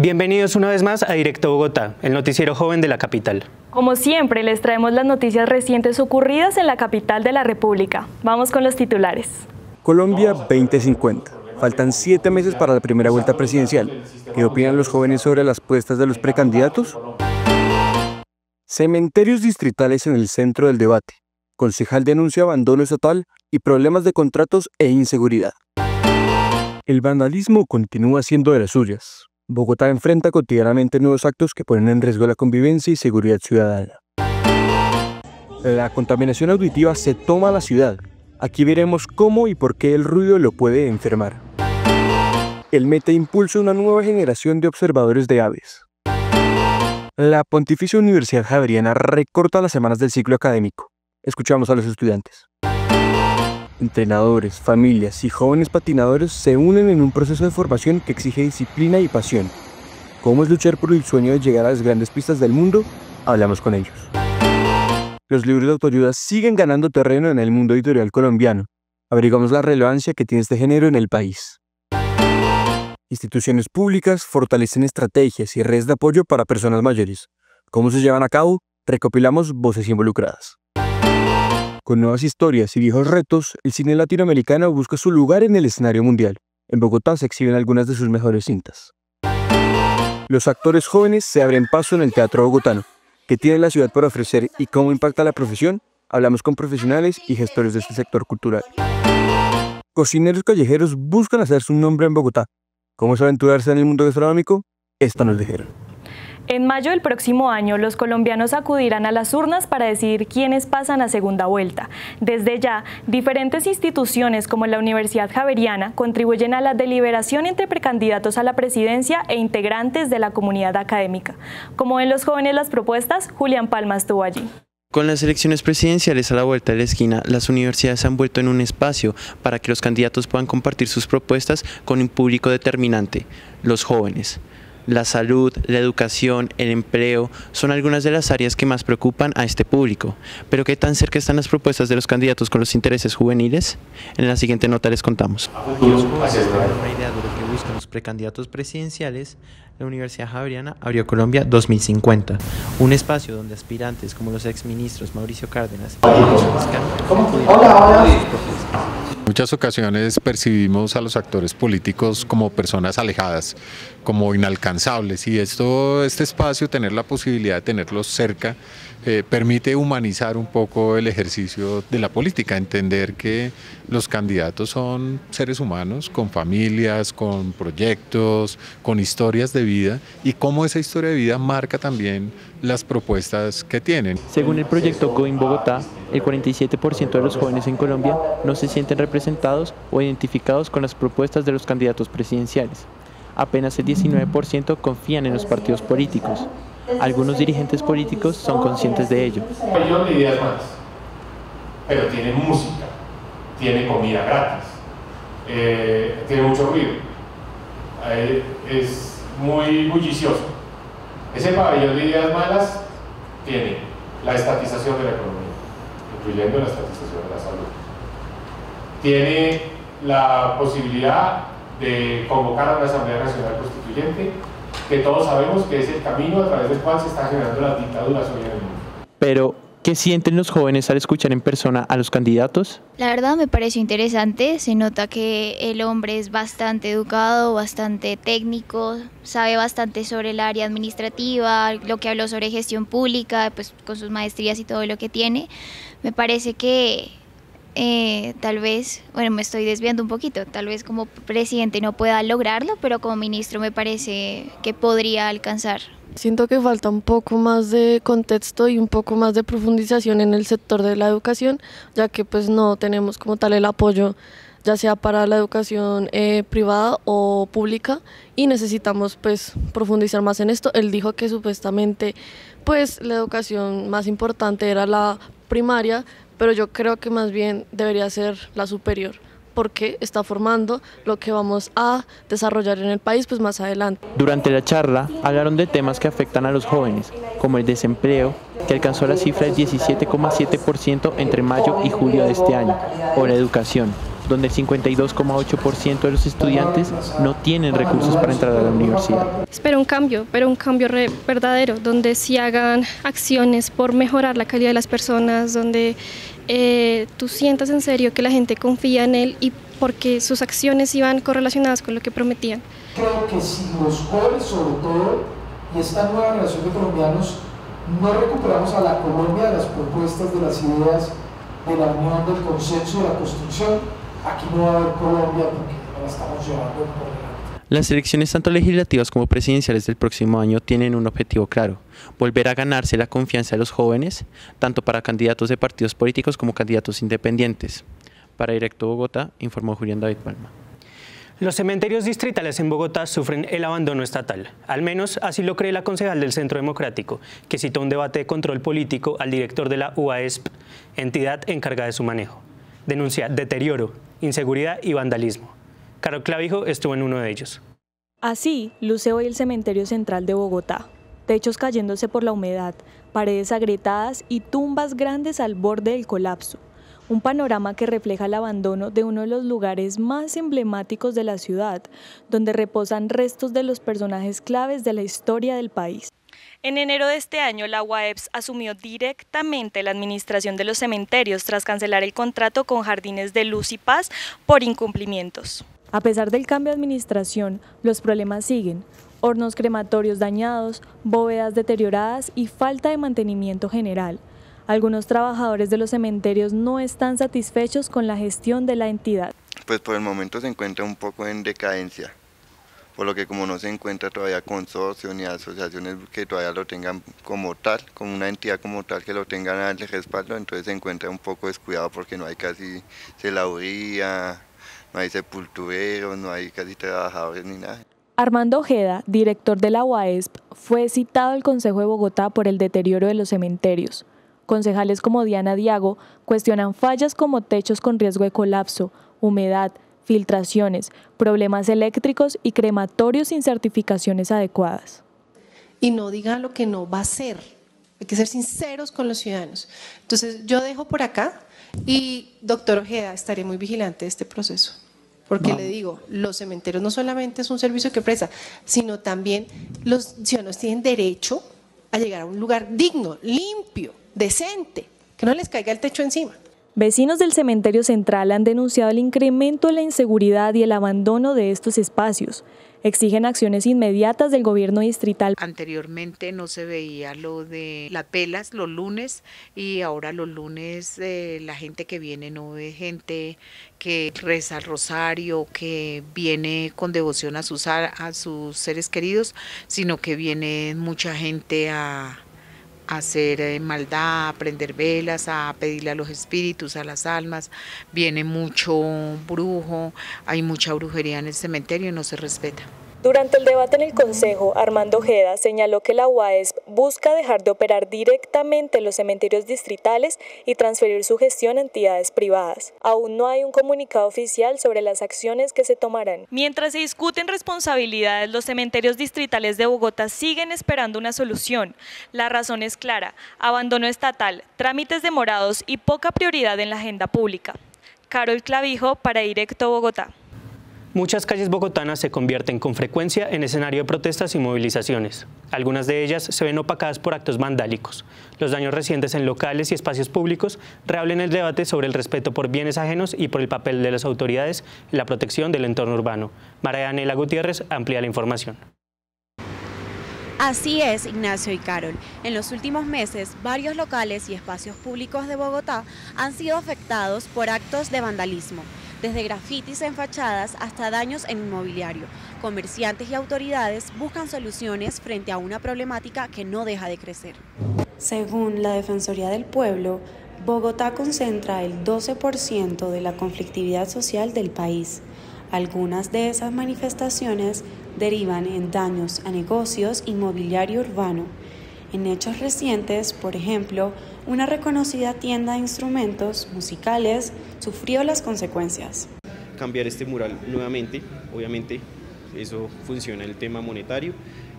Bienvenidos una vez más a Directo Bogotá, el noticiero joven de la capital. Como siempre, les traemos las noticias recientes ocurridas en la capital de la República. Vamos con los titulares. Colombia 2050. Faltan 7 meses para la primera vuelta presidencial. ¿Qué opinan los jóvenes sobre las puestas de los precandidatos? Cementerios distritales en el centro del debate. Concejal denuncia abandono estatal y problemas de contratos e inseguridad. El vandalismo continúa siendo de las suyas. Bogotá enfrenta cotidianamente nuevos actos que ponen en riesgo la convivencia y seguridad ciudadana. La contaminación auditiva se toma a la ciudad. Aquí veremos cómo y por qué el ruido lo puede enfermar. El Meta impulsa una nueva generación de observadores de aves. La Pontificia Universidad Javeriana recorta las semanas del ciclo académico. Escuchamos a los estudiantes. Entrenadores, familias y jóvenes patinadores se unen en un proceso de formación que exige disciplina y pasión. ¿Cómo es luchar por el sueño de llegar a las grandes pistas del mundo? Hablamos con ellos. Los libros de autoayuda siguen ganando terreno en el mundo editorial colombiano. Averiguamos la relevancia que tiene este género en el país. Instituciones públicas fortalecen estrategias y redes de apoyo para personas mayores. ¿Cómo se llevan a cabo? Recopilamos voces involucradas. Con nuevas historias y viejos retos, el cine latinoamericano busca su lugar en el escenario mundial. En Bogotá se exhiben algunas de sus mejores cintas. Los actores jóvenes se abren paso en el teatro bogotano. ¿Qué tiene la ciudad por ofrecer y cómo impacta la profesión? Hablamos con profesionales y gestores de este sector cultural. Cocineros callejeros buscan hacerse un nombre en Bogotá. ¿Cómo es aventurarse en el mundo gastronómico? Esto nos dijeron. En mayo del próximo año, los colombianos acudirán a las urnas para decidir quiénes pasan a segunda vuelta. Desde ya, diferentes instituciones como la Universidad Javeriana contribuyen a la deliberación entre precandidatos a la presidencia e integrantes de la comunidad académica. Como ven los jóvenes las propuestas, Julián Palma estuvo allí. Con las elecciones presidenciales a la vuelta de la esquina, las universidades se han vuelto en un espacio para que los candidatos puedan compartir sus propuestas con un público determinante, los jóvenes. La salud, la educación, el empleo son algunas de las áreas que más preocupan a este público. ¿Pero qué tan cerca están las propuestas de los candidatos con los intereses juveniles? En la siguiente nota les contamos. Los jóvenes tienen una idea de lo que buscan los precandidatos presidenciales. La Universidad Javeriana abrió Colombia 2050, un espacio donde aspirantes como los exministros Mauricio Cárdenas y Nelson Vizcarra pudieron compartir sus propuestas. En muchas ocasiones percibimos a los actores políticos como personas alejadas, como inalcanzables, y este espacio, tener la posibilidad de tenerlos cerca, permite humanizar un poco el ejercicio de la política, entender que los candidatos son seres humanos con familias, con proyectos, con historias de vida, y cómo esa historia de vida marca también las propuestas que tienen. Según el proyecto Going Bogotá, el 47% de los jóvenes en Colombia no se sienten representados o identificados con las propuestas de los candidatos presidenciales. Apenas el 19% confían en los partidos políticos. Algunos dirigentes políticos son conscientes de ello. Un millón de ideas más, pero tiene música, tiene comida gratis, tiene mucho ruido, es muy bullicioso. Ese pabellón de ideas malas tiene la estatización de la economía, incluyendo la estatización de la salud. Tiene la posibilidad de convocar a una Asamblea Nacional Constituyente, que todos sabemos que es el camino a través del cual se están generando las dictaduras hoy en el mundo. Pero, ¿qué sienten los jóvenes al escuchar en persona a los candidatos? La verdad me pareció interesante, se nota que el hombre es bastante educado, bastante técnico, sabe bastante sobre el área administrativa, lo que habló sobre gestión pública, pues con sus maestrías y todo lo que tiene. Me parece que tal vez, bueno, me estoy desviando un poquito, tal vez como presidente no pueda lograrlo, pero como ministro me parece que podría alcanzar. Siento que falta un poco más de contexto y un poco más de profundización en el sector de la educación, ya que pues no tenemos como tal el apoyo, ya sea para la educación privada o pública, y necesitamos pues profundizar más en esto. Él dijo que supuestamente pues la educación más importante era la primaria, pero yo creo que más bien debería ser la superior, porque está formando lo que vamos a desarrollar en el país pues más adelante. Durante la charla hablaron de temas que afectan a los jóvenes, como el desempleo, que alcanzó la cifra del 17,7% entre mayo y julio de este año, o la educación, donde el 52,8% de los estudiantes no tienen recursos para entrar a la universidad. Espero un cambio, pero un cambio verdadero, donde sí hagan acciones por mejorar la calidad de las personas, donde tú sientas en serio que la gente confía en él y porque sus acciones iban correlacionadas con lo que prometían. Creo que si los jóvenes sobre todo y esta nueva generación de colombianos no recuperamos a la Colombia de las propuestas, de las ideas, de la unión, del consenso, de la construcción, aquí no va a haber Colombia porque no la estamos llevando por delante. Las elecciones tanto legislativas como presidenciales del próximo año tienen un objetivo claro: volver a ganarse la confianza de los jóvenes, tanto para candidatos de partidos políticos como candidatos independientes. Para Directo Bogotá, informó Julián David Palma. Los cementerios distritales en Bogotá sufren el abandono estatal. Al menos así lo cree la concejal del Centro Democrático, que citó un debate de control político al director de la UASP, entidad encargada de su manejo. Denuncia deterioro, inseguridad y vandalismo. Carol Clavijo estuvo en uno de ellos. Así luce hoy el cementerio central de Bogotá. Techos cayéndose por la humedad, paredes agrietadas y tumbas grandes al borde del colapso. Un panorama que refleja el abandono de uno de los lugares más emblemáticos de la ciudad, donde reposan restos de los personajes claves de la historia del país. En enero de este año, la UAEPS asumió directamente la administración de los cementerios tras cancelar el contrato con Jardines de Luz y Paz por incumplimientos. A pesar del cambio de administración, los problemas siguen: hornos crematorios dañados, bóvedas deterioradas y falta de mantenimiento general. Algunos trabajadores de los cementerios no están satisfechos con la gestión de la entidad. Pues por el momento se encuentra un poco en decadencia, por lo que como no se encuentra todavía consorcios ni asociaciones que todavía lo tengan como tal, como una entidad como tal que lo tengan al respaldo, entonces se encuentra un poco descuidado porque no hay casi celaduría, no hay sepultureros, no hay casi trabajadores ni nada. Armando Ojeda, director de la UASP, fue citado al Consejo de Bogotá por el deterioro de los cementerios. Concejales como Diana Diago cuestionan fallas como techos con riesgo de colapso, humedad, filtraciones, problemas eléctricos y crematorios sin certificaciones adecuadas. Y no digan lo que no va a ser. Hay que ser sinceros con los ciudadanos. Entonces yo dejo por acá y doctor Ojeda, estaré muy vigilante de este proceso. Porque le digo, los cementerios no solamente es un servicio que presta, sino también los ciudadanos tienen derecho a llegar a un lugar digno, limpio, decente, que no les caiga el techo encima. Vecinos del cementerio central han denunciado el incremento de la inseguridad y el abandono de estos espacios. Exigen acciones inmediatas del gobierno distrital. Anteriormente no se veía lo de las velas los lunes y ahora los lunes la gente que viene no ve gente que reza el rosario, que viene con devoción a sus seres queridos, sino que viene mucha gente a hacer maldad, a prender velas, a pedirle a los espíritus, a las almas. Viene mucho brujo, hay mucha brujería en el cementerio y no se respeta. Durante el debate en el Consejo, Armando Ojeda señaló que la UASP busca dejar de operar directamente los cementerios distritales y transferir su gestión a entidades privadas. Aún no hay un comunicado oficial sobre las acciones que se tomarán. Mientras se discuten responsabilidades, los cementerios distritales de Bogotá siguen esperando una solución. La razón es clara: abandono estatal, trámites demorados y poca prioridad en la agenda pública. Carol Clavijo para Directo Bogotá. Muchas calles bogotanas se convierten con frecuencia en escenario de protestas y movilizaciones. Algunas de ellas se ven opacadas por actos vandálicos. Los daños recientes en locales y espacios públicos reabren el debate sobre el respeto por bienes ajenos y por el papel de las autoridades en la protección del entorno urbano. María Anela Gutiérrez amplía la información. Así es, Ignacio y Carol. En los últimos meses, varios locales y espacios públicos de Bogotá han sido afectados por actos de vandalismo. Desde grafitis en fachadas hasta daños en inmobiliario. Comerciantes y autoridades buscan soluciones frente a una problemática que no deja de crecer. Según la Defensoría del Pueblo, Bogotá concentra el 12% de la conflictividad social del país. Algunas de esas manifestaciones derivan en daños a negocios y mobiliario urbano. En hechos recientes, por ejemplo, una reconocida tienda de instrumentos musicales sufrió las consecuencias. Cambiar este mural nuevamente, obviamente eso funciona el tema monetario,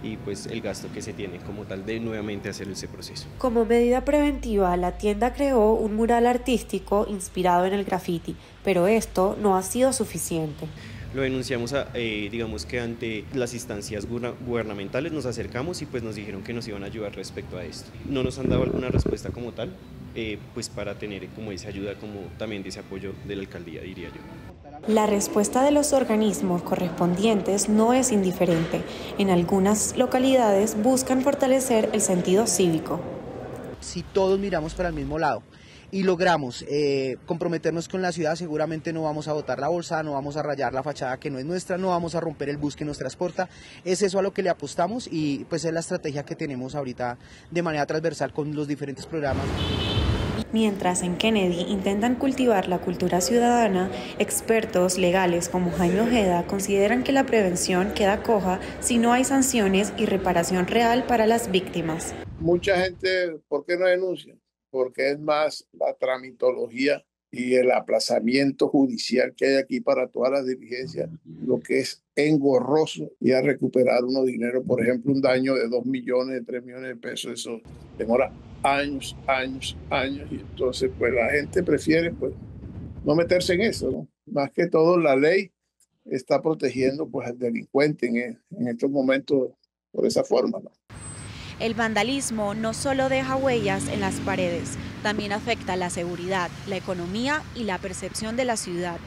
y pues el gasto que se tiene como tal de nuevamente hacer ese proceso. Como medida preventiva, la tienda creó un mural artístico inspirado en el graffiti, pero esto no ha sido suficiente. Lo denunciamos, digamos que ante las instancias gubernamentales nos acercamos y pues nos dijeron que nos iban a ayudar respecto a esto. No nos han dado alguna respuesta como tal, pues para tener como esa ayuda, como también de ese apoyo de la alcaldía, diría yo. La respuesta de los organismos correspondientes no es indiferente. En algunas localidades buscan fortalecer el sentido cívico. Si todos miramos para el mismo lado y logramos comprometernos con la ciudad, seguramente no vamos a botar la bolsa, no vamos a rayar la fachada que no es nuestra, no vamos a romper el bus que nos transporta. Es eso a lo que le apostamos y pues es la estrategia que tenemos ahorita de manera transversal con los diferentes programas. Mientras en Kennedy intentan cultivar la cultura ciudadana, expertos legales como Jaime Ojeda consideran que la prevención queda coja si no hay sanciones y reparación real para las víctimas. Mucha gente, ¿por qué no denuncia? Porque es más la tramitología y el aplazamiento judicial que hay aquí para todas las diligencias, lo que es engorroso y a recuperar unos dinero, por ejemplo, un daño de 2 millones, de 3 millones de pesos, eso demora años, y entonces pues la gente prefiere pues no meterse en eso, ¿no? Más que todo la ley está protegiendo pues al delincuente en estos momentos por esa forma, ¿no? El vandalismo no solo deja huellas en las paredes, también afecta la seguridad, la economía y la percepción de la ciudad.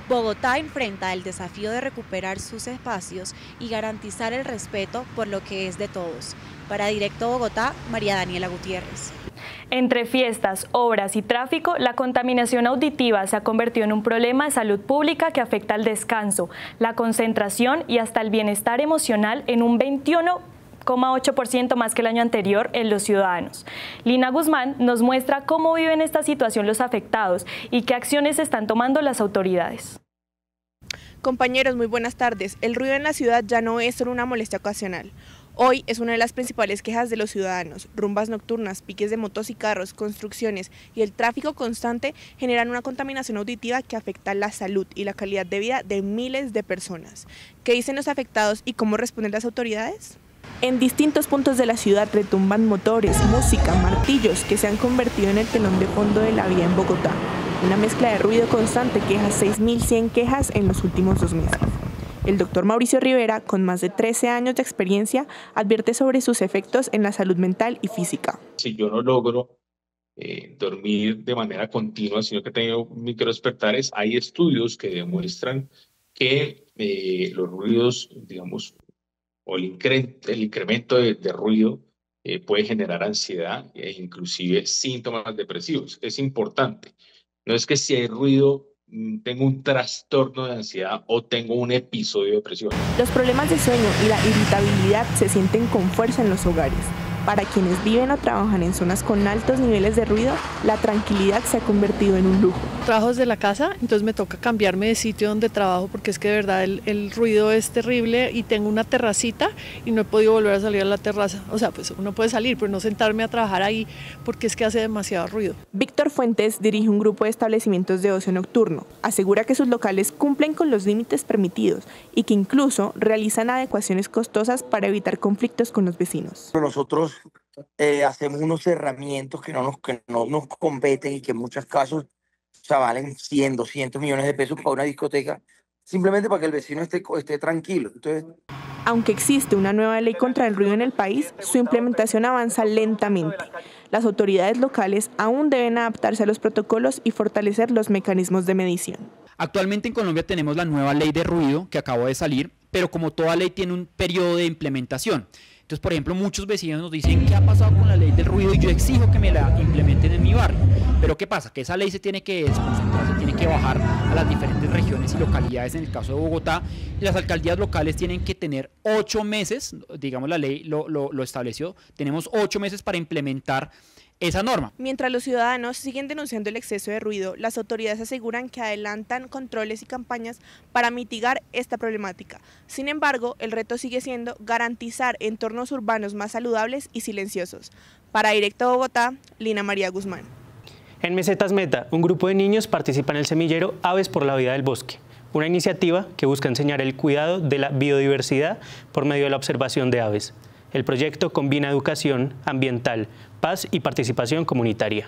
Bogotá enfrenta el desafío de recuperar sus espacios y garantizar el respeto por lo que es de todos. Para Directo Bogotá, María Daniela Gutiérrez. Entre fiestas, obras y tráfico, la contaminación auditiva se ha convertido en un problema de salud pública que afecta al descanso, la concentración y hasta el bienestar emocional en un 21,8% más que el año anterior en los ciudadanos. Lina Guzmán nos muestra cómo viven esta situación los afectados y qué acciones están tomando las autoridades. Compañeros, muy buenas tardes. El ruido en la ciudad ya no es solo una molestia ocasional. Hoy es una de las principales quejas de los ciudadanos. Rumbas nocturnas, piques de motos y carros, construcciones y el tráfico constante generan una contaminación auditiva que afecta la salud y la calidad de vida de miles de personas. ¿Qué dicen los afectados y cómo responden las autoridades? En distintos puntos de la ciudad retumban motores, música, martillos que se han convertido en el telón de fondo de la vida en Bogotá. Una mezcla de ruido constante que deja 6.100 quejas en los últimos 2 meses. El doctor Mauricio Rivera, con más de 13 años de experiencia, advierte sobre sus efectos en la salud mental y física. Si yo no logro dormir de manera continua, sino que tengo microdespertares, hay estudios que demuestran que los ruidos, digamos, o el incremento de ruido puede generar ansiedad e inclusive síntomas depresivos. Es importante. No es que si hay ruido tengo un trastorno de ansiedad o tengo un episodio de depresión. Los problemas de sueño y la irritabilidad se sienten con fuerza en los hogares. Para quienes viven o trabajan en zonas con altos niveles de ruido, la tranquilidad se ha convertido en un lujo. Trabajo desde la casa, entonces me toca cambiarme de sitio donde trabajo porque es que de verdad el ruido es terrible y tengo una terracita y no he podido volver a salir a la terraza. O sea, pues uno puede salir, pero no sentarme a trabajar ahí porque es que hace demasiado ruido. Víctor Fuentes dirige un grupo de establecimientos de ocio nocturno. Asegura que sus locales cumplen con los límites permitidos y que incluso realizan adecuaciones costosas para evitar conflictos con los vecinos. Nosotros hacemos unos cerramientos que no nos competen y que en muchos casos valen 100, 200 millones de pesos para una discoteca, simplemente para que el vecino esté tranquilo. Entonces, aunque existe una nueva ley contra el ruido en el país, su implementación avanza lentamente. Las autoridades locales aún deben adaptarse a los protocolos y fortalecer los mecanismos de medición. Actualmente en Colombia tenemos la nueva ley de ruido que acabó de salir, pero como toda ley tiene un periodo de implementación. Entonces, por ejemplo, muchos vecinos nos dicen ¿qué ha pasado con la ley del ruido? Y yo exijo que me la implementen en mi barrio. Pero ¿qué pasa? Que esa ley se tiene que desconcentrar, se tiene que bajar a las diferentes regiones y localidades, en el caso de Bogotá, y las alcaldías locales tienen que tener 8 meses, digamos la ley lo estableció, tenemos 8 meses para implementar esa norma. Mientras los ciudadanos siguen denunciando el exceso de ruido, las autoridades aseguran que adelantan controles y campañas para mitigar esta problemática. Sin embargo, el reto sigue siendo garantizar entornos urbanos más saludables y silenciosos. Para Directo Bogotá, Lina María Guzmán. En Mesetas Meta, un grupo de niños participa en el semillero Aves por la Vida del Bosque, una iniciativa que busca enseñar el cuidado de la biodiversidad por medio de la observación de aves. El proyecto combina educación ambiental, paz y participación comunitaria.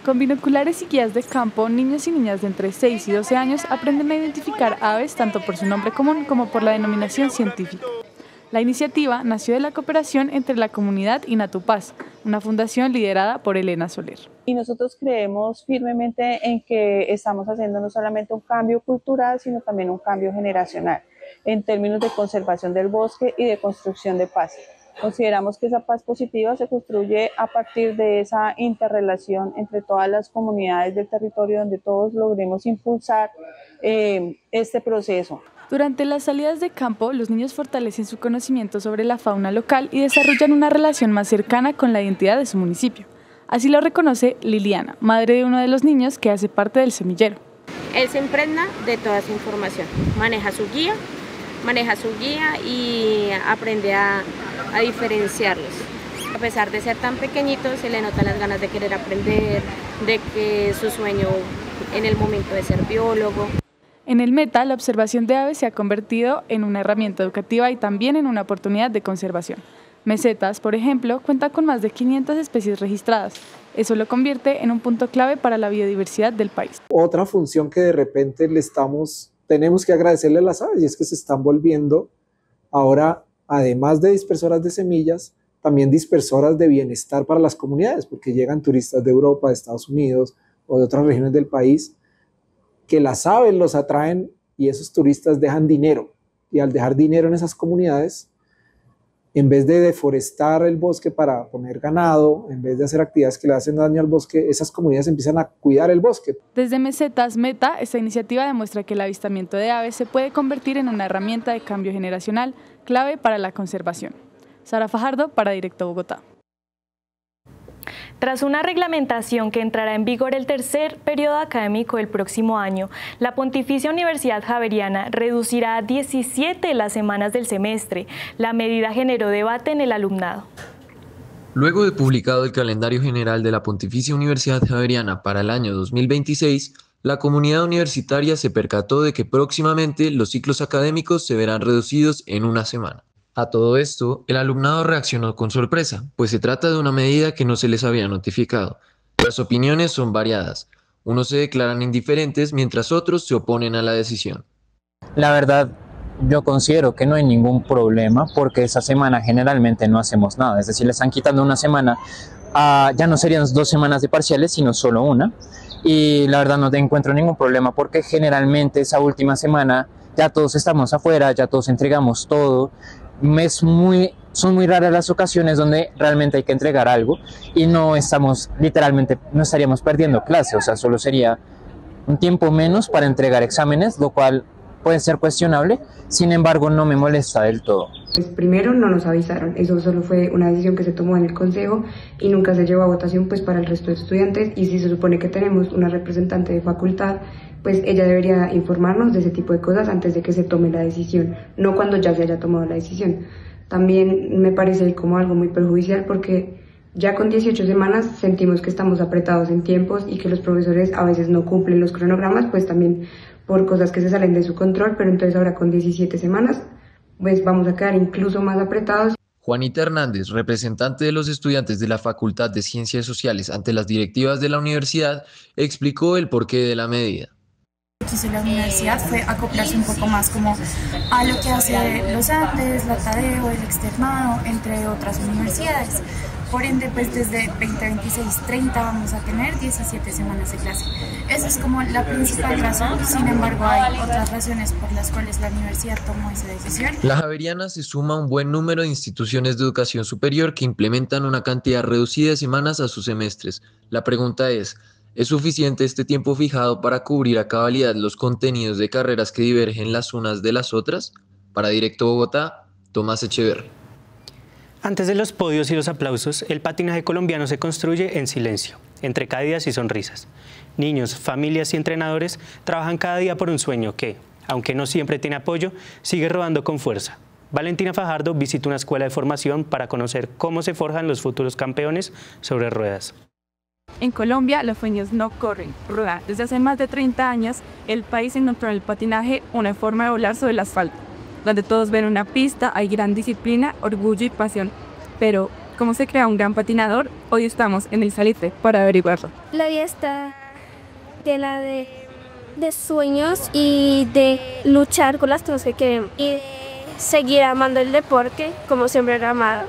Con binoculares y guías de campo, niños y niñas de entre 6 y 12 años aprenden a identificar aves tanto por su nombre común como por la denominación científica. La iniciativa nació de la cooperación entre la comunidad y Natupaz, una fundación liderada por Elena Soler. Y nosotros creemos firmemente en que estamos haciendo no solamente un cambio cultural, sino también un cambio generacional en términos de conservación del bosque y de construcción de paz. Consideramos que esa paz positiva se construye a partir de esa interrelación entre todas las comunidades del territorio, donde todos logremos impulsar este proceso. Durante las salidas de campo, los niños fortalecen su conocimiento sobre la fauna local y desarrollan una relación más cercana con la identidad de su municipio. Así lo reconoce Liliana, madre de uno de los niños que hace parte del semillero. Él se impregna de toda esa información, maneja su guía y aprende a diferenciarlos. A pesar de ser tan pequeñitos, se le notan las ganas de querer aprender, de que su sueño en el momento de ser biólogo. En el Meta, la observación de aves se ha convertido en una herramienta educativa y también en una oportunidad de conservación. Mesetas, por ejemplo, cuenta con más de 500 especies registradas. Eso lo convierte en un punto clave para la biodiversidad del país. Otra función que de repente tenemos que agradecerle a las aves, y es que se están volviendo ahora, además de dispersoras de semillas, también dispersoras de bienestar para las comunidades, porque llegan turistas de Europa, de Estados Unidos o de otras regiones del país, que las aves los atraen y esos turistas dejan dinero. Y al dejar dinero en esas comunidades, en vez de deforestar el bosque para poner ganado, en vez de hacer actividades que le hacen daño al bosque, esas comunidades empiezan a cuidar el bosque. Desde Mesetas Meta, esta iniciativa demuestra que el avistamiento de aves se puede convertir en una herramienta de cambio generacional clave para la conservación. Sara Fajardo para Directo Bogotá. Tras una reglamentación que entrará en vigor el tercer periodo académico del próximo año, la Pontificia Universidad Javeriana reducirá a 17 las semanas del semestre. La medida generó debate en el alumnado. Luego de publicado el calendario general de la Pontificia Universidad Javeriana para el año 2026, la comunidad universitaria se percató de que próximamente los ciclos académicos se verán reducidos en una semana. A todo esto, el alumnado reaccionó con sorpresa, pues se trata de una medida que no se les había notificado. Las opiniones son variadas. Unos se declaran indiferentes mientras otros se oponen a la decisión. La verdad, yo considero que no hay ningún problema porque esa semana generalmente no hacemos nada. Es decir, le están quitando una semana, ya no serían 2 semanas de parciales, sino solo una. Y la verdad no te encuentro ningún problema porque generalmente esa última semana ya todos estamos afuera, ya todos entregamos todo. Son muy raras las ocasiones donde realmente hay que entregar algo y no estaríamos perdiendo clase, o sea, solo sería un tiempo menos para entregar exámenes, lo cual puede ser cuestionable, sin embargo no me molesta del todo. Pues primero no nos avisaron, eso solo fue una decisión que se tomó en el consejo y nunca se llevó a votación pues para el resto de estudiantes, y si se supone que tenemos una representante de facultad, pues ella debería informarnos de ese tipo de cosas antes de que se tome la decisión, no cuando ya se haya tomado la decisión. También me parece como algo muy perjudicial porque ya con 18 semanas sentimos que estamos apretados en tiempos y que los profesores a veces no cumplen los cronogramas, pues también por cosas que se salen de su control, pero entonces ahora con 17 semanas pues vamos a quedar incluso más apretados. Juanita Hernández, representante de los estudiantes de la Facultad de Ciencias Sociales ante las directivas de la universidad, explicó el porqué de la medida. Quiso la universidad fue acoplarse un poco más como a lo que hace los Andes, la Tadeo, el Externado, entre otras universidades. Por ende, pues desde 2026-30 vamos a tener 17 semanas de clase. Esa es como la principal razón, sin embargo hay otras razones por las cuales la universidad tomó esa decisión. La Javeriana se suma a un buen número de instituciones de educación superior que implementan una cantidad reducida de semanas a sus semestres. La pregunta ¿es suficiente este tiempo fijado para cubrir a cabalidad los contenidos de carreras que divergen las unas de las otras? Para Directo Bogotá, Tomás Echeverri. Antes de los podios y los aplausos, el patinaje colombiano se construye en silencio, entre caídas y sonrisas. Niños, familias y entrenadores trabajan cada día por un sueño que, aunque no siempre tiene apoyo, sigue rodando con fuerza. Valentina Fajardo visita una escuela de formación para conocer cómo se forjan los futuros campeones sobre ruedas. En Colombia, los sueños no corren, ruedan. Desde hace más de 30 años, el país encontró en el patinaje una forma de volar sobre el asfalto. Donde todos ven una pista, hay gran disciplina, orgullo y pasión. Pero, ¿cómo se crea un gran patinador? Hoy estamos en el Salitre para averiguarlo. La vida está llena de sueños y de luchar con las cosas que queremos. Y de seguir amando el deporte como siempre lo he amado.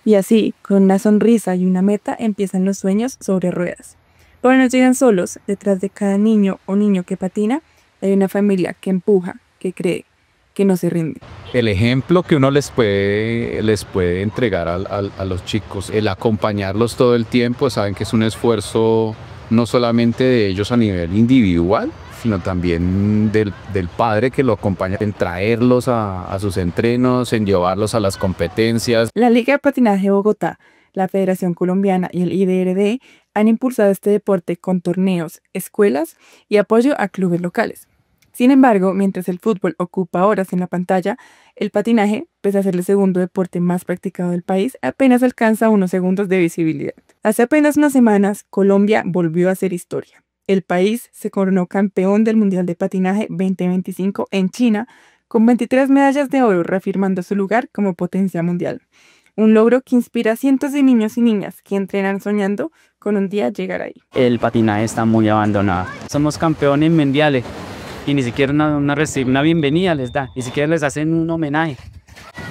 Y así, con una sonrisa y una meta, empiezan los sueños sobre ruedas. Pero no llegan solos. Detrás de cada niño o niño que patina, hay una familia que empuja, que cree, que no se rinde. El ejemplo que uno les puede entregar a los chicos, el acompañarlos todo el tiempo, saben que es un esfuerzo no solamente de ellos a nivel individual, sino también del padre que lo acompaña en traerlos a sus entrenos, en llevarlos a las competencias. La Liga de Patinaje de Bogotá, la Federación Colombiana y el IDRD han impulsado este deporte con torneos, escuelas y apoyo a clubes locales. Sin embargo, mientras el fútbol ocupa horas en la pantalla, el patinaje, pese a ser el segundo deporte más practicado del país, apenas alcanza unos segundos de visibilidad. Hace apenas unas semanas, Colombia volvió a hacer historia. El país se coronó campeón del Mundial de Patinaje 2025 en China, con 23 medallas de oro, reafirmando su lugar como potencia mundial. Un logro que inspira a cientos de niños y niñas que entrenan soñando con un día llegar ahí. El patinaje está muy abandonado. Somos campeones mundiales y ni siquiera una bienvenida les da, ni siquiera les hacen un homenaje.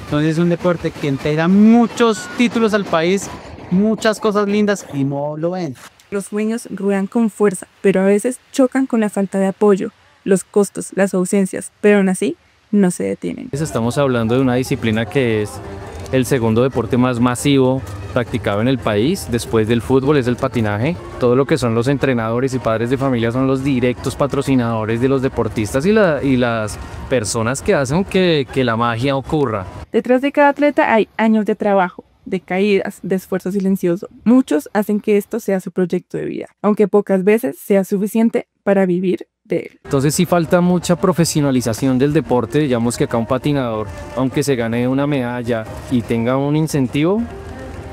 Entonces es un deporte que entrega muchos títulos al país, muchas cosas lindas y no lo ven. Los sueños ruedan con fuerza, pero a veces chocan con la falta de apoyo, los costos, las ausencias, pero aún así no se detienen. Estamos hablando de una disciplina que es el segundo deporte más masivo practicado en el país, después del fútbol es el patinaje. Todo lo que son los entrenadores y padres de familia son los directos patrocinadores de los deportistas y las personas que hacen que la magia ocurra. Detrás de cada atleta hay años de trabajo, de caídas, de esfuerzo silencioso. Muchos hacen que esto sea su proyecto de vida, aunque pocas veces sea suficiente para vivir de él. Entonces sí falta mucha profesionalización del deporte. Digamos que acá un patinador, aunque se gane una medalla y tenga un incentivo,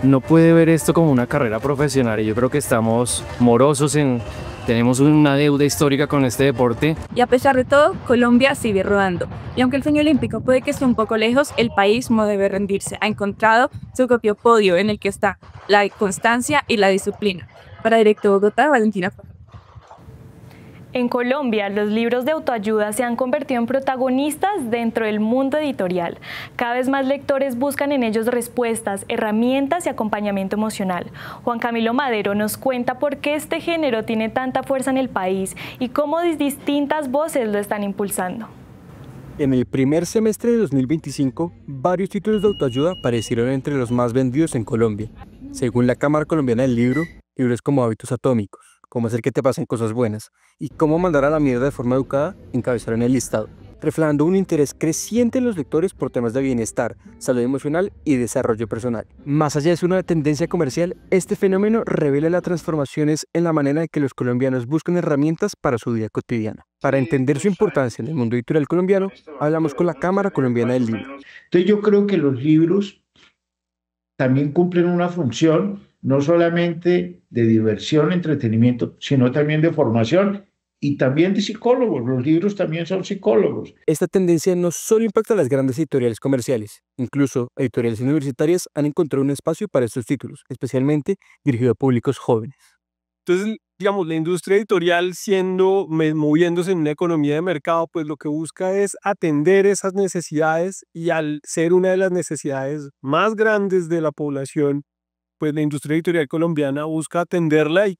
no puede ver esto como una carrera profesional, y yo creo que estamos morosos tenemos una deuda histórica con este deporte. Y a pesar de todo, Colombia sigue rodando. Y aunque el sueño olímpico puede que esté un poco lejos, el país no debe rendirse. Ha encontrado su propio podio en el que está la constancia y la disciplina. Para Directo Bogotá, Valentina. En Colombia, los libros de autoayuda se han convertido en protagonistas dentro del mundo editorial. Cada vez más lectores buscan en ellos respuestas, herramientas y acompañamiento emocional. Juan Camilo Madero nos cuenta por qué este género tiene tanta fuerza en el país y cómo distintas voces lo están impulsando. En el primer semestre de 2025, varios títulos de autoayuda aparecieron entre los más vendidos en Colombia. Según la Cámara Colombiana del Libro, libros como Hábitos Atómicos, Cómo hacer que te pasen cosas buenas y Cómo mandar a la mierda de forma educada encabezaron el listado, reflejando un interés creciente en los lectores por temas de bienestar, salud emocional y desarrollo personal. Más allá de ser una tendencia comercial, este fenómeno revela las transformaciones en la manera en que los colombianos buscan herramientas para su vida cotidiana. Para entender su importancia en el mundo editorial colombiano, hablamos con la Cámara Colombiana del Libro. Entonces yo creo que los libros también cumplen una función no solamente de diversión, entretenimiento, sino también de formación y también de psicólogos. Los libros también son psicólogos. Esta tendencia no solo impacta a las grandes editoriales comerciales, incluso editoriales universitarias han encontrado un espacio para estos títulos, especialmente dirigido a públicos jóvenes. Entonces, digamos, la industria editorial moviéndose en una economía de mercado, pues lo que busca es atender esas necesidades, y al ser una de las necesidades más grandes de la población, pues la industria editorial colombiana busca atenderla y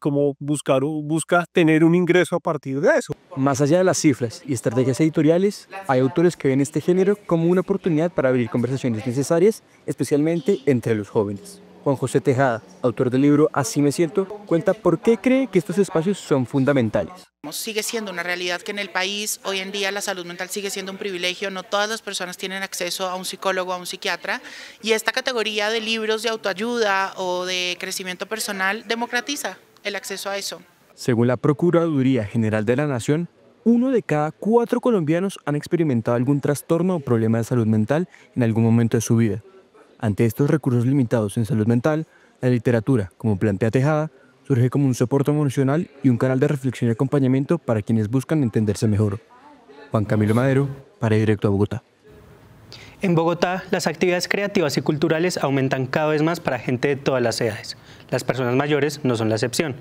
como busca tener un ingreso a partir de eso. Más allá de las cifras y estrategias editoriales, hay autores que ven este género como una oportunidad para abrir conversaciones necesarias, especialmente entre los jóvenes. Juan José Tejada, autor del libro Así me siento, cuenta por qué cree que estos espacios son fundamentales. Sigue siendo una realidad que en el país hoy en día la salud mental sigue siendo un privilegio, no todas las personas tienen acceso a un psicólogo, a un psiquiatra, y esta categoría de libros de autoayuda o de crecimiento personal democratiza el acceso a eso. Según la Procuraduría General de la Nación, 1 de cada 4 colombianos han experimentado algún trastorno o problema de salud mental en algún momento de su vida. Ante estos recursos limitados en salud mental, la literatura, como plantea Tejada, surge como un soporte emocional y un canal de reflexión y acompañamiento para quienes buscan entenderse mejor. Juan Camilo Madero, para Directo a Bogotá. En Bogotá, las actividades creativas y culturales aumentan cada vez más para gente de todas las edades. Las personas mayores no son la excepción.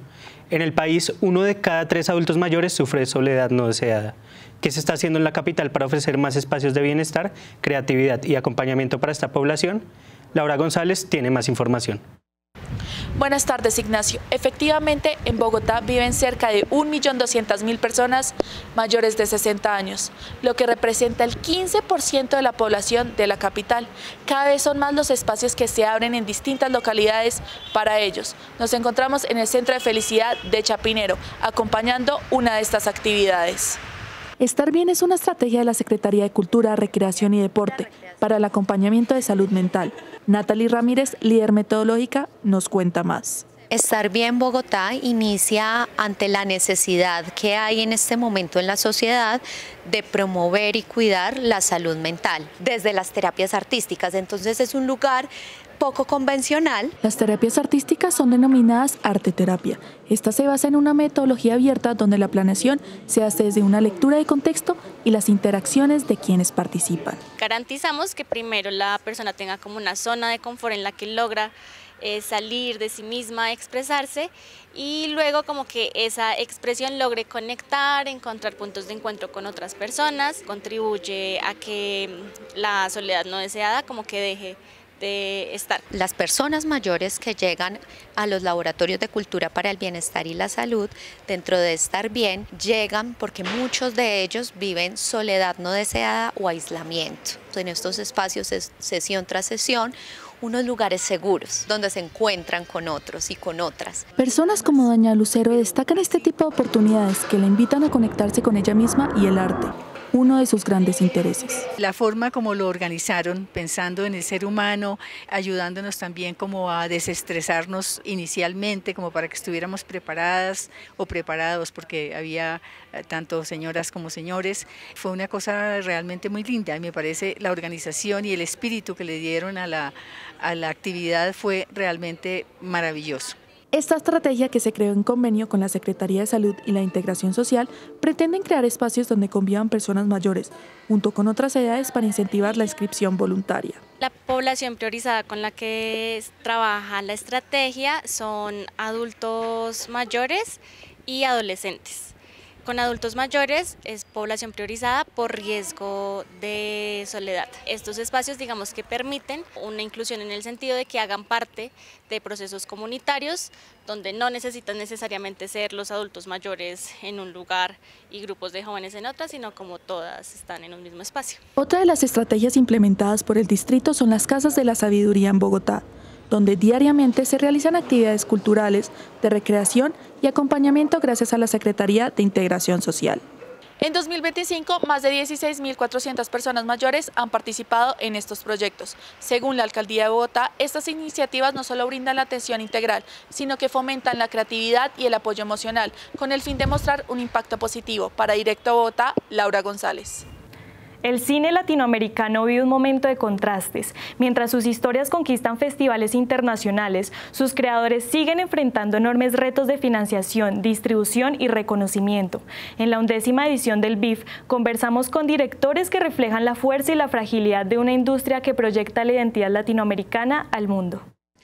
En el país, 1 de cada 3 adultos mayores sufre de soledad no deseada. ¿Qué se está haciendo en la capital para ofrecer más espacios de bienestar, creatividad y acompañamiento para esta población? Laura González tiene más información. Buenas tardes, Ignacio. Efectivamente, en Bogotá viven cerca de 1.200.000 personas mayores de 60 años, lo que representa el 15% de la población de la capital. Cada vez son más los espacios que se abren en distintas localidades para ellos. Nos encontramos en el Centro de Felicidad de Chapinero, acompañando una de estas actividades. Estar bien es una estrategia de la Secretaría de Cultura, Recreación y Deporte para el acompañamiento de salud mental. Natalie Ramírez, líder metodológica, nos cuenta más. Estar bien Bogotá inicia ante la necesidad que hay en este momento en la sociedad de promover y cuidar la salud mental desde las terapias artísticas. Entonces es un lugar poco convencional. Las terapias artísticas son denominadas arteterapia. Esta se basa en una metodología abierta donde la planeación se hace desde una lectura de contexto y las interacciones de quienes participan. Garantizamos que primero la persona tenga como una zona de confort en la que logra salir de sí misma, expresarse, y luego como que esa expresión logre conectar, encontrar puntos de encuentro con otras personas, contribuye a que la soledad no deseada como que deje de estar. Las personas mayores que llegan a los laboratorios de cultura para el bienestar y la salud, dentro de estar bien, llegan porque muchos de ellos viven soledad no deseada o aislamiento. En estos espacios es sesión tras sesión, unos lugares seguros donde se encuentran con otros y con otras. Personas como doña Lucero destacan este tipo de oportunidades que la invitan a conectarse con ella misma y el arte, uno de sus grandes intereses. La forma como lo organizaron, pensando en el ser humano, ayudándonos también como a desestresarnos inicialmente, como para que estuviéramos preparadas o preparados, porque había tanto señoras como señores. Fue una cosa realmente muy linda y me parece la organización y el espíritu que le dieron a la actividad fue realmente maravilloso. Esta estrategia, que se creó en convenio con la Secretaría de Salud y la Integración Social, pretenden crear espacios donde convivan personas mayores, junto con otras edades, para incentivar la inscripción voluntaria. La población priorizada con la que trabaja la estrategia son adultos mayores y adolescentes. Con adultos mayores es población priorizada por riesgo de soledad. Estos espacios, digamos, que permiten una inclusión en el sentido de que hagan parte de procesos comunitarios donde no necesitan necesariamente ser los adultos mayores en un lugar y grupos de jóvenes en otra, sino como todas están en un mismo espacio. Otra de las estrategias implementadas por el distrito son las Casas de la Sabiduría en Bogotá, donde diariamente se realizan actividades culturales, de recreación y acompañamiento gracias a la Secretaría de Integración Social. En 2025, más de 16.400 personas mayores han participado en estos proyectos. Según la Alcaldía de Bogotá, estas iniciativas no solo brindan la atención integral, sino que fomentan la creatividad y el apoyo emocional, con el fin de mostrar un impacto positivo. Para Directo a Bogotá, Laura González. El cine latinoamericano vive un momento de contrastes. Mientras sus historias conquistan festivales internacionales, sus creadores siguen enfrentando enormes retos de financiación, distribución y reconocimiento. En la 11ª edición del BIF conversamos con directores que reflejan la fuerza y la fragilidad de una industria que proyecta la identidad latinoamericana al mundo.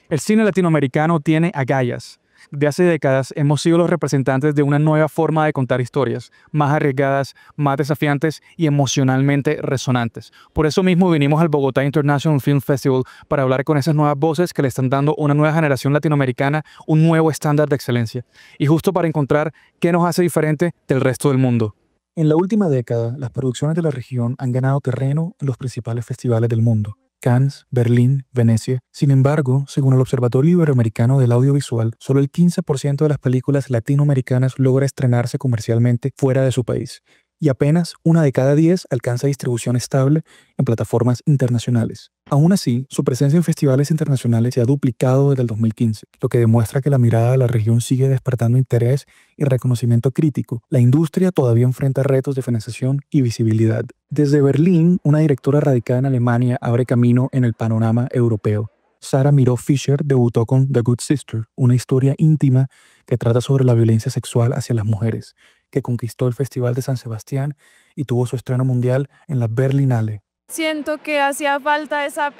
El cine latinoamericano tiene agallas. De hace décadas hemos sido los representantes de una nueva forma de contar historias, más arriesgadas, más desafiantes y emocionalmente resonantes. Por eso mismo vinimos al Bogotá International Film Festival para hablar con esas nuevas voces que le están dando a una nueva generación latinoamericana un nuevo estándar de excelencia. Y justo para encontrar qué nos hace diferente del resto del mundo. En la última década, las producciones de la región han ganado terreno en los principales festivales del mundo. Cannes, Berlín, Venecia. Sin embargo, según el Observatorio Iberoamericano del Audiovisual, solo el 15% de las películas latinoamericanas logra estrenarse comercialmente fuera de su país, y apenas 1 de cada 10 alcanza distribución estable en plataformas internacionales. Aún así, su presencia en festivales internacionales se ha duplicado desde el 2015, lo que demuestra que la mirada de la región sigue despertando interés y reconocimiento crítico. La industria todavía enfrenta retos de financiación y visibilidad. Desde Berlín, una directora radicada en Alemania abre camino en el panorama europeo. Sarah Miró Fisher debutó con The Good Sister, una historia íntima que trata sobre la violencia sexual hacia las mujeres, que conquistó el Festival de San Sebastián y tuvo su estreno mundial en la Berlinale. Siento que hacía falta esa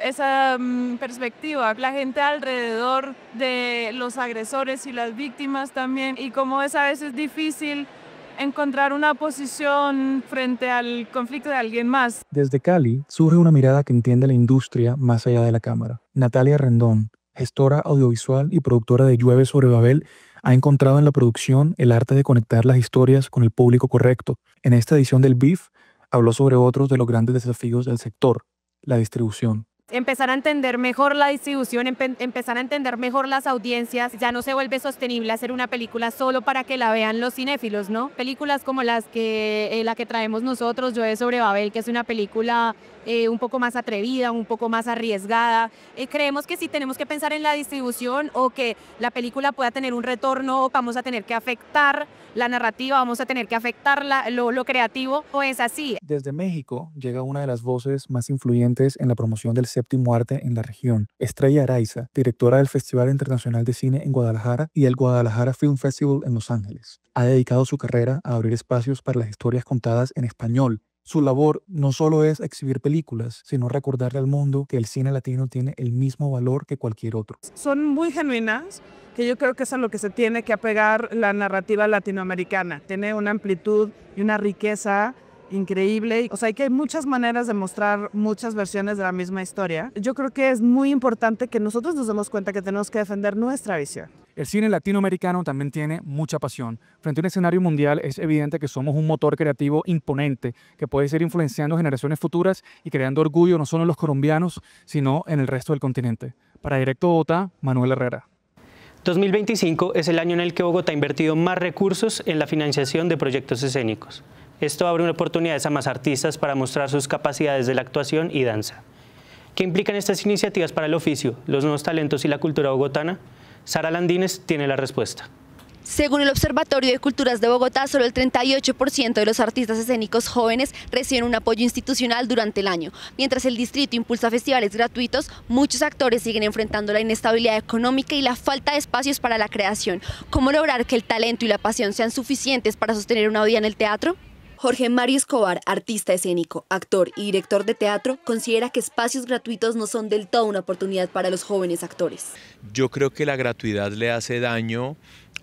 perspectiva, la gente alrededor de los agresores y las víctimas también, y cómo es a veces difícil encontrar una posición frente al conflicto de alguien más. Desde Cali surge una mirada que entiende la industria más allá de la cámara. Natalia Rendón, gestora audiovisual y productora de Llueve sobre Babel, ha encontrado en la producción el arte de conectar las historias con el público correcto. En esta edición del BIF habló sobre otros de los grandes desafíos del sector, la distribución. Empezar a entender mejor la distribución, empezar a entender mejor las audiencias. Ya no se vuelve sostenible hacer una película solo para que la vean los cinéfilos, ¿no? Películas como la que traemos nosotros, Llueve sobre Babel, que es una película un poco más atrevida, un poco más arriesgada. Creemos que si tenemos que pensar en la distribución o que la película pueda tener un retorno, vamos a tener que afectar la narrativa, vamos a tener que afectar lo creativo, o es así. Desde México llega una de las voces más influyentes en la promoción del séptimo arte en la región, Estrella Araiza, directora del Festival Internacional de Cine en Guadalajara y el Guadalajara Film Festival en Los Ángeles. Ha dedicado su carrera a abrir espacios para las historias contadas en español. Su labor no solo es exhibir películas, sino recordarle al mundo que el cine latino tiene el mismo valor que cualquier otro. Son muy genuinas, que yo creo que es a lo que se tiene que apegar la narrativa latinoamericana. Tiene una amplitud y una riqueza increíble. O sea, que hay muchas maneras de mostrar muchas versiones de la misma historia. Yo creo que es muy importante que nosotros nos demos cuenta que tenemos que defender nuestra visión. El cine latinoamericano también tiene mucha pasión. Frente a un escenario mundial es evidente que somos un motor creativo imponente que puede ir influenciando generaciones futuras y creando orgullo no solo en los colombianos, sino en el resto del continente. Para Directo Bogotá, Manuel Herrera. 2025 es el año en el que Bogotá ha invertido más recursos en la financiación de proyectos escénicos. Esto abre una oportunidad a más artistas para mostrar sus capacidades de la actuación y danza. ¿Qué implican estas iniciativas para el oficio, los nuevos talentos y la cultura bogotana? Sara Landines tiene la respuesta. Según el Observatorio de Culturas de Bogotá, solo el 38% de los artistas escénicos jóvenes reciben un apoyo institucional durante el año. Mientras el distrito impulsa festivales gratuitos, muchos actores siguen enfrentando la inestabilidad económica y la falta de espacios para la creación. ¿Cómo lograr que el talento y la pasión sean suficientes para sostener una vida en el teatro? Jorge Mario Escobar, artista escénico, actor y director de teatro, considera que espacios gratuitos no son del todo una oportunidad para los jóvenes actores. Yo creo que la gratuidad le hace daño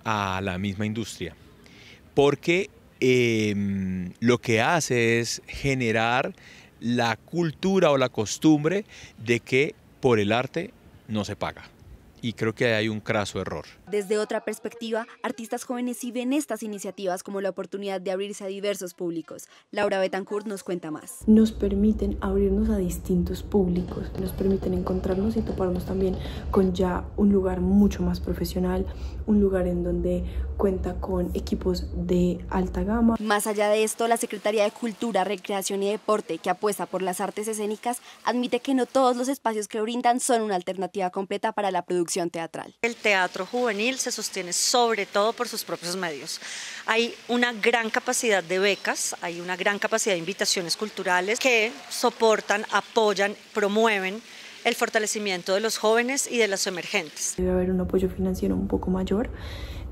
a la misma industria, porque lo que hace es generar la cultura o la costumbre de que por el arte no se paga. Y creo que hay un craso error. Desde otra perspectiva, artistas jóvenes sí ven estas iniciativas como la oportunidad de abrirse a diversos públicos. Laura Betancourt nos cuenta más. Nos permiten abrirnos a distintos públicos, nos permiten encontrarnos y toparnos también con ya un lugar mucho más profesional, un lugar en donde cuenta con equipos de alta gama. Más allá de esto, la Secretaría de Cultura, Recreación y Deporte, que apuesta por las artes escénicas, admite que no todos los espacios que brindan son una alternativa completa para la producción teatral. El teatro juvenil se sostiene sobre todo por sus propios medios. Hay una gran capacidad de becas, hay una gran capacidad de invitaciones culturales que soportan, apoyan, promueven el fortalecimiento de los jóvenes y de los emergentes. Debe haber un apoyo financiero un poco mayor,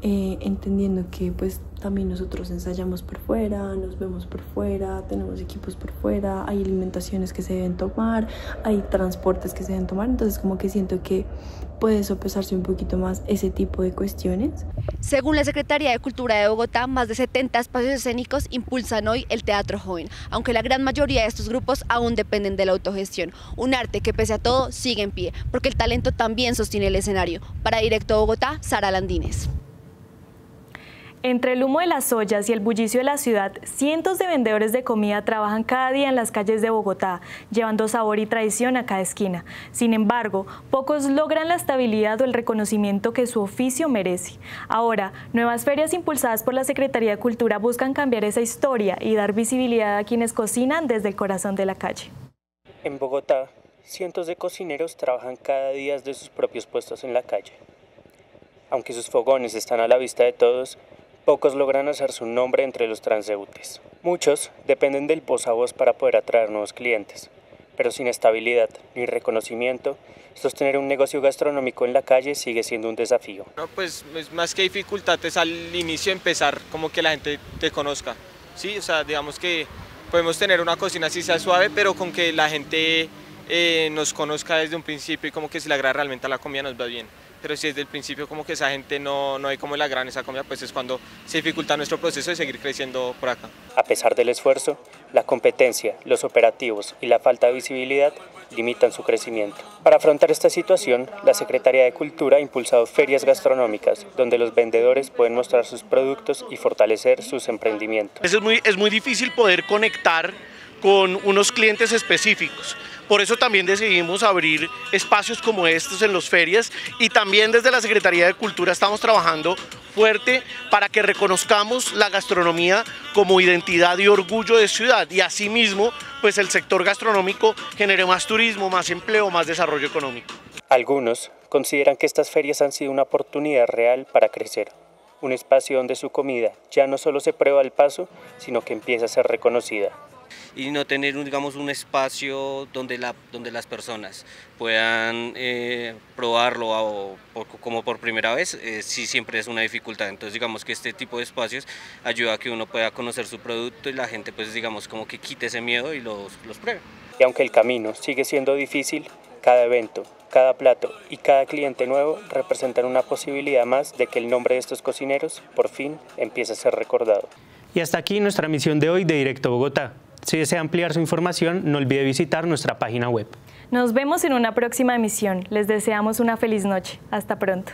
entendiendo que pues también nosotros ensayamos por fuera, nos vemos por fuera, tenemos equipos por fuera, hay alimentaciones que se deben tomar, hay transportes que se deben tomar, entonces como que siento que puede sopesarse un poquito más ese tipo de cuestiones. Según la Secretaría de Cultura de Bogotá, más de 70 espacios escénicos impulsan hoy el teatro joven, aunque la gran mayoría de estos grupos aún dependen de la autogestión, un arte que pese a todo sigue en pie, porque el talento también sostiene el escenario. Para Directo Bogotá, Sara Landines. Entre el humo de las ollas y el bullicio de la ciudad, cientos de vendedores de comida trabajan cada día en las calles de Bogotá, llevando sabor y tradición a cada esquina. Sin embargo, pocos logran la estabilidad o el reconocimiento que su oficio merece. Ahora, nuevas ferias impulsadas por la Secretaría de Cultura buscan cambiar esa historia y dar visibilidad a quienes cocinan desde el corazón de la calle. En Bogotá, cientos de cocineros trabajan cada día desde sus propios puestos en la calle. Aunque sus fogones están a la vista de todos, pocos logran hacer su nombre entre los transeúntes. Muchos dependen del voz a voz para poder atraer nuevos clientes. Pero sin estabilidad ni reconocimiento, sostener un negocio gastronómico en la calle sigue siendo un desafío. No, pues más que dificultad es al inicio empezar, como que la gente te conozca, ¿sí? O sea, digamos que podemos tener una cocina así sea suave, pero con que la gente nos conozca desde un principio y como que si le agrada realmente a la comida nos va bien. Pero si desde el principio como que esa gente no hay como le agrada esa comida, pues es cuando se dificulta nuestro proceso de seguir creciendo por acá. A pesar del esfuerzo, la competencia, los operativos y la falta de visibilidad limitan su crecimiento. Para afrontar esta situación, la Secretaría de Cultura ha impulsado ferias gastronómicas, donde los vendedores pueden mostrar sus productos y fortalecer sus emprendimientos. Es muy difícil poder conectar con unos clientes específicos. Por eso también decidimos abrir espacios como estos en las ferias y también desde la Secretaría de Cultura estamos trabajando fuerte para que reconozcamos la gastronomía como identidad y orgullo de ciudad y asimismo pues el sector gastronómico genere más turismo, más empleo, más desarrollo económico. Algunos consideran que estas ferias han sido una oportunidad real para crecer, un espacio donde su comida ya no solo se prueba al paso, sino que empieza a ser reconocida. Y no tener digamos, un espacio donde las personas puedan probarlo como por primera vez, sí siempre es una dificultad. Entonces digamos que este tipo de espacios ayuda a que uno pueda conocer su producto y la gente pues digamos como que quite ese miedo y los pruebe. Y aunque el camino sigue siendo difícil, cada evento, cada plato y cada cliente nuevo representan una posibilidad más de que el nombre de estos cocineros por fin empiece a ser recordado. Y hasta aquí nuestra emisión de hoy de Directo Bogotá. Si desea ampliar su información, no olvide visitar nuestra página web. Nos vemos en una próxima emisión. Les deseamos una feliz noche. Hasta pronto.